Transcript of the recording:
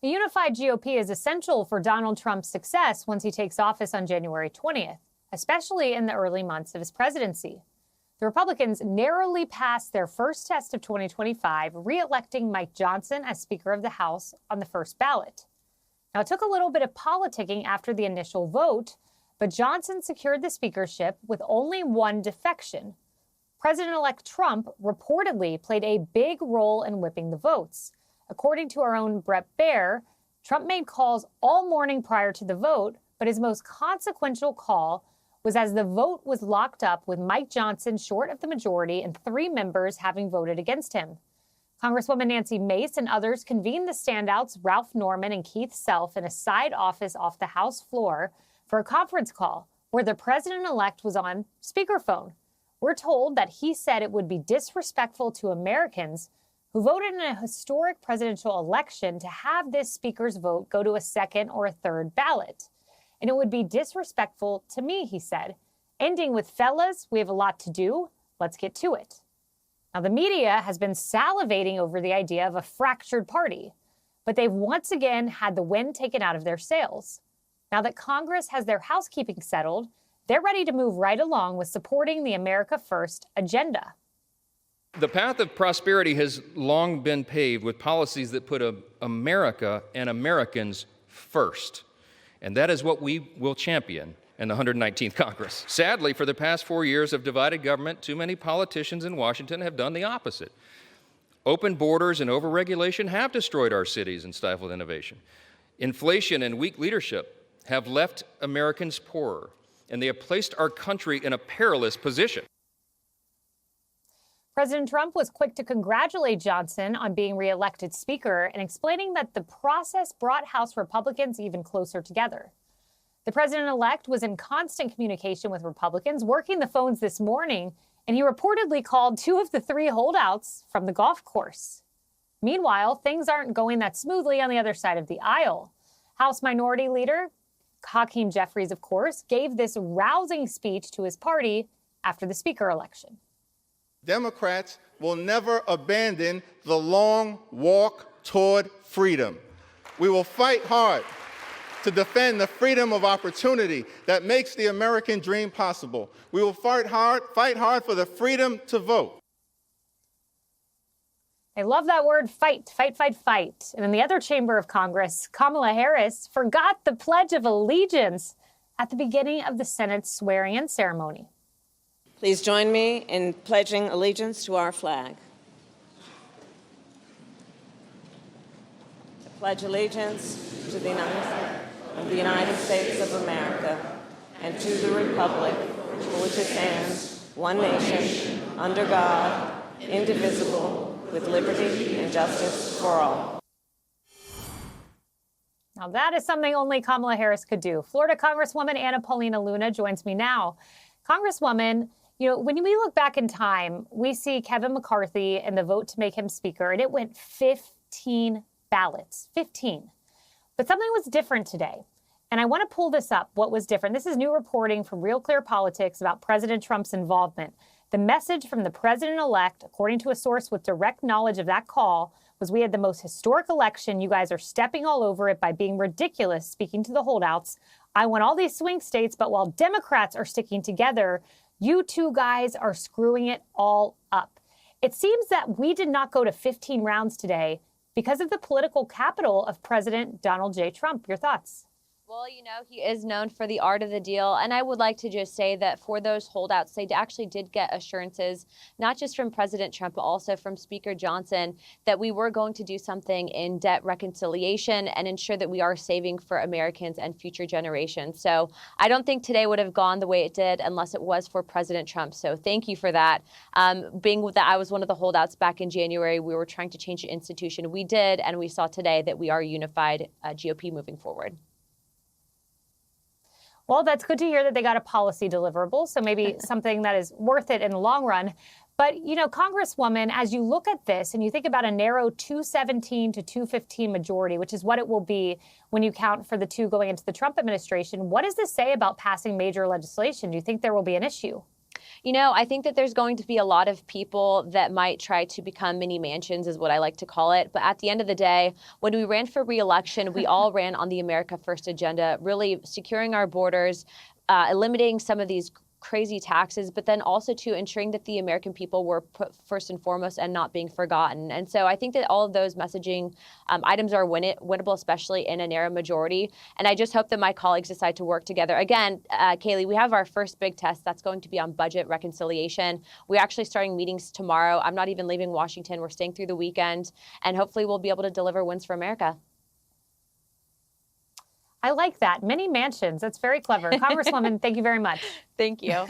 A unified GOP is essential for Donald Trump's success once he takes office on January 20th, especially in the early months of his presidency. The Republicans narrowly passed their first test of 2025, re-electing Mike Johnson as Speaker of the House on the first ballot. Now, it took a little bit of politicking after the initial vote, but Johnson secured the speakership with only one defection. President-elect Trump reportedly played a big role in whipping the votes. According to our own Brett Baer, Trump made calls all morning prior to the vote, but his most consequential call was as the vote was locked up with Mike Johnson short of the majority and 3 members having voted against him. Congresswoman Nancy Mace and others convened the standouts Ralph Norman and Keith Self in a side office off the House floor for a conference call where the president-elect was on speakerphone. We're told that he said it would be disrespectful to Americans who voted in a historic presidential election to have this speaker's vote go to a second or a third ballot. And it would be disrespectful to me, he said, ending with, fellas, we have a lot to do. Let's get to it. Now, the media has been salivating over the idea of a fractured party, but they've once again had the wind taken out of their sails. Now that Congress has their housekeeping settled, they're ready to move right along with supporting the America First agenda. The path of prosperity has long been paved with policies that put America and Americans first. And that is what we will champion in the 119th Congress. Sadly, for the past 4 years of divided government, too many politicians in Washington have done the opposite. Open borders and overregulation have destroyed our cities and stifled innovation. Inflation and weak leadership have left Americans poorer, and they have placed our country in a perilous position. President Trump was quick to congratulate Johnson on being reelected Speaker and explaining that the process brought House Republicans even closer together. The president-elect was in constant communication with Republicans, working the phones this morning, and he reportedly called 2 of the 3 holdouts from the golf course. Meanwhile, things aren't going that smoothly on the other side of the aisle. House Minority Leader Hakeem Jeffries, of course, gave this rousing speech to his party after the Speaker election. Democrats will never abandon the long walk toward freedom. We will fight hard to defend the freedom of opportunity that makes the American dream possible. We will fight hard for the freedom to vote. I love that word, fight, fight, fight, fight. And in the other chamber of Congress, Kamala Harris forgot the Pledge of Allegiance at the beginning of the Senate's swearing-in ceremony. Please join me in pledging allegiance to our flag. I pledge allegiance to the United States of America and to the republic for which it stands, one nation, under God, indivisible, with liberty and justice for all. Now that is something only Kamala Harris could do. Florida Congresswoman Paulina Luna joins me now. Congresswoman, when we look back in time, we see Kevin McCarthy and the vote to make him Speaker, and it went 15 ballots, 15. But something was different today. And I want to pull this up, what was different. This is new reporting from Real Clear Politics about President Trump's involvement. The message from the president-elect, according to a source with direct knowledge of that call, was we had the most historic election. You guys are stepping all over it by being ridiculous, speaking to the holdouts. I want all these swing states, but while Democrats are sticking together, you 2 guys are screwing it all up. It seems that we did not go to 15 rounds today because of the political capital of President Donald J. Trump. Your thoughts? Well, he is known for the art of the deal. And I would like to just say that for those holdouts, they actually did get assurances, not just from President Trump, but also from Speaker Johnson, that we were going to do something in debt reconciliation and ensure that we are saving for Americans and future generations. So I don't think today would have gone the way it did unless it was for President Trump. So thank you for that. Being that I was one of the holdouts back in January, we were trying to change the institution. We did, and we saw today that we are unified GOP moving forward. Well, that's good to hear that they got a policy deliverable, so maybe something that is worth it in the long run. But, Congresswoman, as you look at this and you think about a narrow 217 to 215 majority, which is what it will be when you count for the 2 going into the Trump administration, what does this say about passing major legislation? Do you think there will be an issue? You know, I think that there's going to be a lot of people that might try to become mini mansions, is what I like to call it. But at the end of the day, when we ran for re-election, we all ran on the America First agenda, really securing our borders, eliminating some of these crazy taxes, but then also to ensuring that the American people were put first and foremost and not being forgotten. And so I think that all of those messaging items are winnable, especially in a narrow majority. And I just hope that my colleagues decide to work together. Again, Kayleigh, we have our first big test that's going to be on budget reconciliation. We're actually starting meetings tomorrow. I'm not even leaving Washington. We're staying through the weekend, and hopefully we'll be able to deliver wins for America. I like that. Many mansions. That's very clever. Congresswoman, thank you very much. Thank you.